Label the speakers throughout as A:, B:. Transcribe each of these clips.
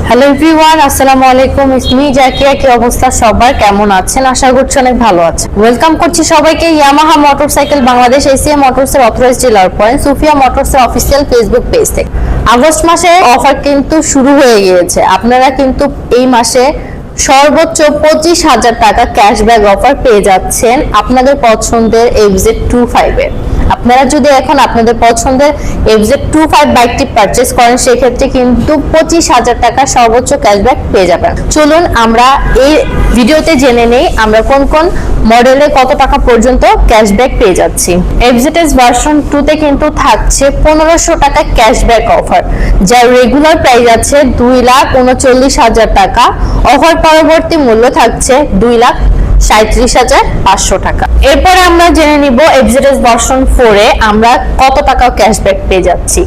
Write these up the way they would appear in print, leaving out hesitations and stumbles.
A: Hello everyone, আসসালামু আলাইকুম। ইসমি জাকিয়া। কি অবস্থা সবার, কেমন আছেন? আশা করছি অনেক ভালো আছেন। ওয়েলকাম করছি সবাইকে ইয়ামাহা মোটরসাইকেল বাংলাদেশ এসিএ মোটরসের অথরাইজড ডিলার পয়েন্ট সুফিয়া মোটরসের অফিসিয়াল ফেসবুক পেজ থেকে। আগস্ট মাসে অফার কিন্তু শুরু হয়ে গিয়েছে। আপনারা কিন্তু এই মাসে সর্বোচ্চ 25,000 টাকা ক্যাশব্যাক অফার পেয়ে যাচ্ছেন আপনাদের পছন্দের FZ25 এর। আপনারা যদি এখন আপনাদের পছন্দের FZ25 বাইকটি পারচেজ করেন সেক্ষেত্রে কিন্তু 25,000 টাকা সর্বোচ্চ ক্যাশব্যাক পেয়ে যাবেন। চলুন আমরা এই ভিডিওতে জেনে নেই আমরা কোন কোন মডেলে কত টাকা পর্যন্ত ক্যাশব্যাক পেয়ে যাচ্ছি। FZS ভার্সন 2 তে কিন্তু থাকছে 1500 টাকা ক্যাশব্যাক অফার, যার রেগুলার প্রাইস আছে 2,39,000 টাকা। অফার পরবর্তী মূল্য থাকছে 2,37,500 টাকা। এরপরে আমরা জেনে নিব FZS ভার্সন 4 এ আমরা কত টাকা ক্যাশব্যাক পেয়ে যাচ্ছি।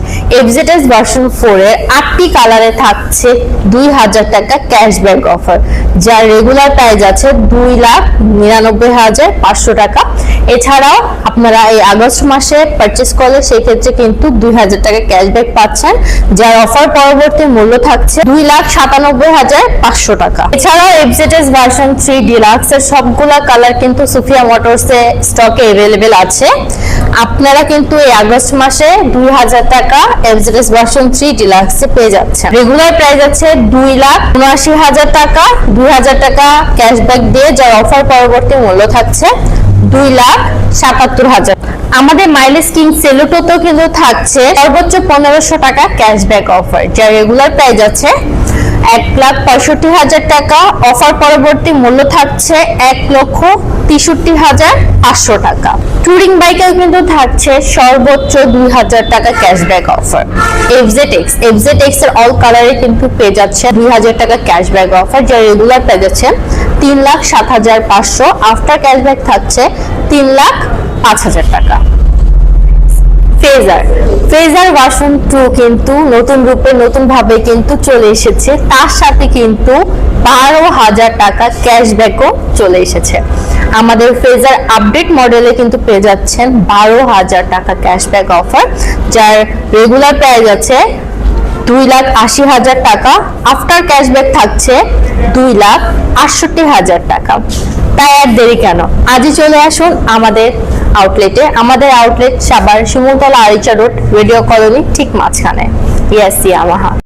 A: FZS ভার্সন 4 এর 8টি কালারে থাকছে 2,000 টাকা ক্যাশব্যাক অফার, যার রেগুলার প্রাইস আছে 2,99,500 টাকা। এছাড়াও আপনারা এই আগস্ট মাসে পারচেজ করলে সেই ক্ষেত্রে কিন্তু 2,000 টাকা ক্যাশব্যাক পাচ্ছেন, যার অফার পরবর্তী মূল্য থাকছে 2,97,500 টাকা। এছাড়াও FZS ভার্সন 3 ডিলাক্স এর সবগুলা কালার কিন্তু সুফিয়া মোটরসে স্টকে अवेलेबल আছে। আপনারা কিন্তু এই আগস্ট মাসে 2,000 টাকা FZS ভার্সন 3 ডিলাক্স এ পেয়ে যাচ্ছেন। রেগুলার প্রাইস আছে 2,79,000 টাকা, 2,000 টাকা ক্যাশব্যাক দিয়ে, যার অফার পরবর্তী মূল্য থাকছে 2,77,000। আমাদের মাইলেজ কিং সেলুটোতেও কিন্তু থাকছে সর্বোচ্চ 1,500 টাকা ক্যাশব্যাক অফার, যার রেগুলার প্রাইস আছে 1,65,000 টাকা। অফার পরবর্তী মূল্য থাকছে 1,63,500 টাকা। টুরিং বাইকেও কিন্তু থাকছে সর্বোচ্চ 2,000 টাকা ক্যাশব্যাক অফার। FZX এর অল কালারে কিন্তু পেয়ে যাচ্ছে 2,000 টাকা ক্যাশব্যাক অফার, যার রেগুলার প্রাইস আছে 3,07,500। আফটার ক্যাশব্যাক থাকছে 3,05,000 টাকা। ফেজার ভার্সন 2 কিন্তু নতুন রূপে নতুন ভাবে কিন্তু চলে এসেছে, তার সাথে কিন্তু 12,000 টাকা ক্যাশব্যাকও চলে এসেছে। আমাদের ফেজার আপডেট মডেলে কিন্তু পেয়ে যাচ্ছেন 12,000 টাকা ক্যাশব্যাক অফার, যার রেগুলার প্রাইস আছে 2,80,000 টাকা। আফটার ক্যাশব্যাক থাকছে 2,68,000 টাকা। তাই আর দেরি কেন, আজই চলে আসুন আমাদের আউটলেটে। আমাদের outlet Savar Shimultala Aricha road radio colony ঠিক মাঝখানে। ইয়ামাহা।